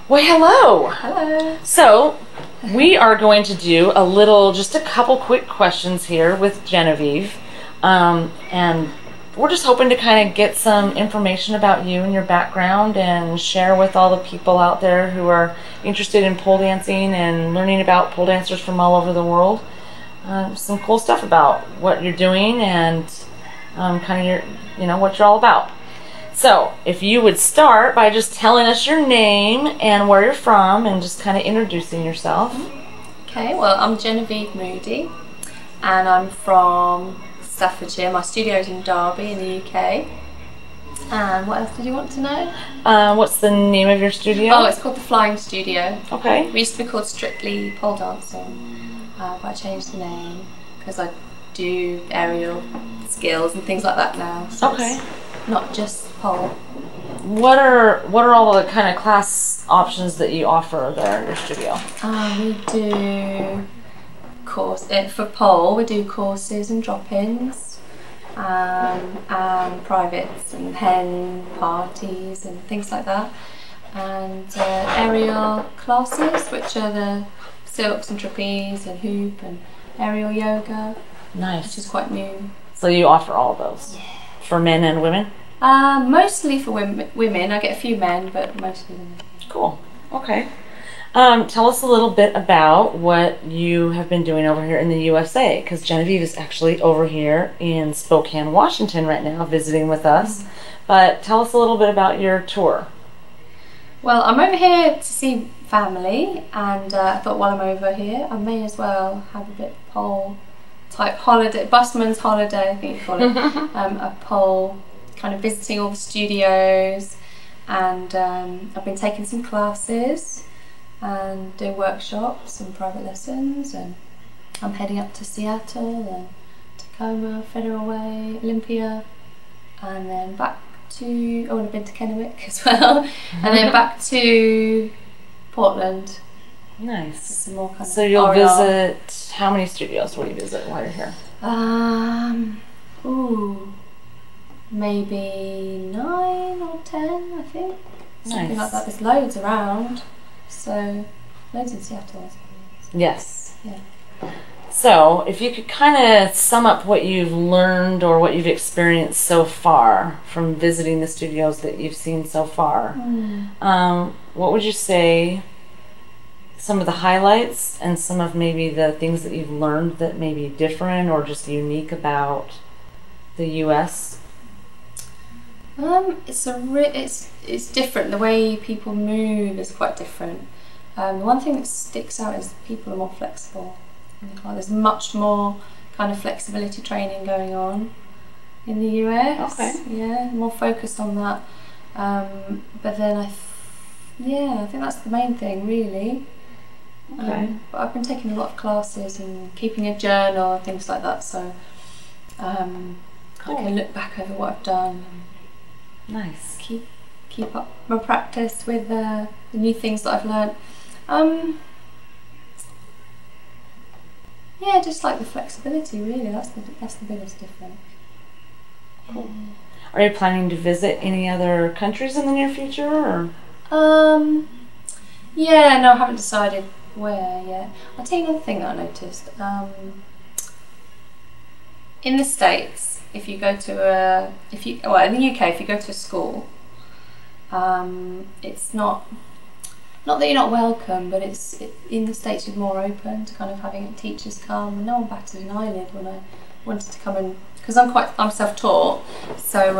Well, hello. Hello. So, we are going to do just a couple quick questions here with Genevieve. And we're just hoping to kind of get some information about you and your background and share with all the people out there who are interested in pole dancing and learning about pole dancers from all over the world. Some cool stuff about what you're doing and kind of what you're all about. So, if you would start by just telling us your name and where you're from and just kind of introducing yourself. Okay, well, I'm Genevieve Moody and I'm from Staffordshire. My studio's in Derby in the UK. And what else did you want to know? What's the name of your studio? Oh, it's called The Flying Studio. Okay. We used to be called Strictly Pole Dancing, but I changed the name because I do aerial skills and things like that now. So okay. It's not just pole. What are all the kind of class options that you offer there at your studio? We do for pole. We do courses and drop-ins, and privates and hen parties and things like that, and aerial classes, which are the silks and trapeze and hoop and aerial yoga. Nice. Which is quite new. So you offer all of those? Yeah. For men and women? Mostly for women. I get a few men, but mostly women. Cool. Okay. Tell us a little bit about what you have been doing over here in the USA, because Genevieve is actually over here in Spokane, Washington right now visiting with us. But tell us a little bit about your tour. Well, I'm over here to see family, and I thought while I'm over here I may as well have a bit of pole type holiday, busman's holiday I think you call it. A pole, kind of visiting all the studios, and I've been taking some classes and doing workshops and private lessons, and I'm heading up to Seattle and Tacoma, Federal Way, Olympia, and then back to, I've been to Kennewick as well, and then back to Portland. Nice. Some more kind so of you'll R&R. visit, how many studios will you visit while you're here? Maybe 9 or 10, I think. Something Nice. like that. There's loads around. So, loads in Seattle, I suppose. Yes. Yeah. So, if you could kind of sum up what you've learned or what you've experienced so far from visiting the studios that you've seen so far, what would you say some of the highlights and some of maybe the things that you've learned that may be different or just unique about the U.S.? It's different. The way people move is quite different. The one thing that sticks out is people are more flexible in the car. There's much more kind of flexibility training going on in the US. Okay. Yeah, more focused on that. But then I think that's the main thing really. Okay. But I've been taking a lot of classes and keeping a journal and things like that, so Cool. I can look back over what I've done. Nice. Keep up my practice with the new things that I've learnt. Yeah, just like the flexibility really, that's the biggest difference. Cool. Are you planning to visit any other countries in the near future? Or? Yeah, no, I haven't decided where yet. I'll tell you another thing that I noticed. In the States, if you go to in the UK, if you go to a school, it's not that you're not welcome, but in the States you're more open to kind of having teachers come, and no one batted an eyelid when I wanted to come in, because I'm self-taught, so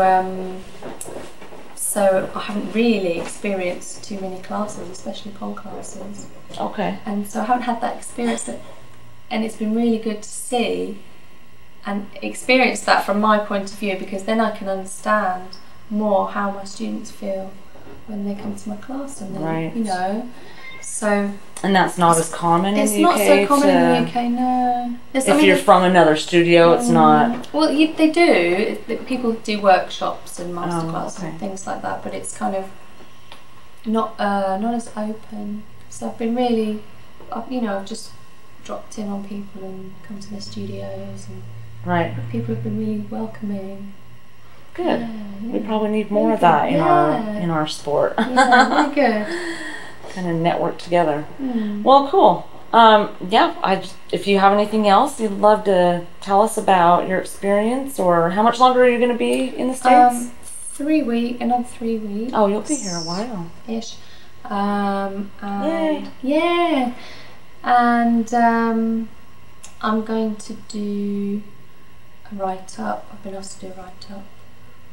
I haven't really experienced too many classes, especially pole classes. Okay. And so I haven't had that experience, and it's been really good to see and experience that from my point of view, because then I can understand more how my students feel when they come to my class, and then, right. So. And that's not as common in the UK? It's not so common in the UK, no. If you're from another studio, it's not. Well, they do. People do workshops and masterclass and things like that, but it's kind of not as open. So I've been really, I've just dropped in on people and come to their studios, and right. People have been really welcoming. Good. Yeah. We probably need more of that in our sport. Yeah, really good. kind of network together. Mm. Well, cool. Yeah, if you have anything else you'd love to tell us about your experience, or how much longer are you going to be in the States? 3 weeks, another 3 weeks. Oh, you'll be here a while. Ish. Yay. Yeah. And I'm going to do a write-up. I've been asked to do a write-up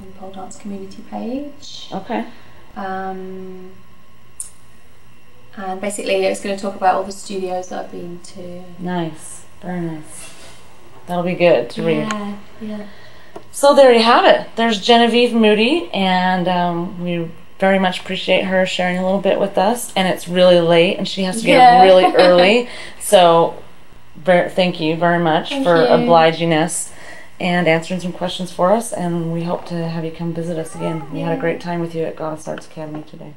on the pole dance community page. Okay. And basically it's going to talk about all the studios that I've been to. Nice. Very nice. That'll be good to read. Yeah. So there you have it. There's Genevieve Moody, and we very much appreciate her sharing a little bit with us. And it's really late, and she has to get up really early. So thank you very much for obliging us and answering some questions for us. And we hope to have you come visit us again. We had a great time with you at Goddess Arts Academy today.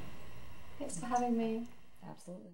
Thanks for having me. Absolutely.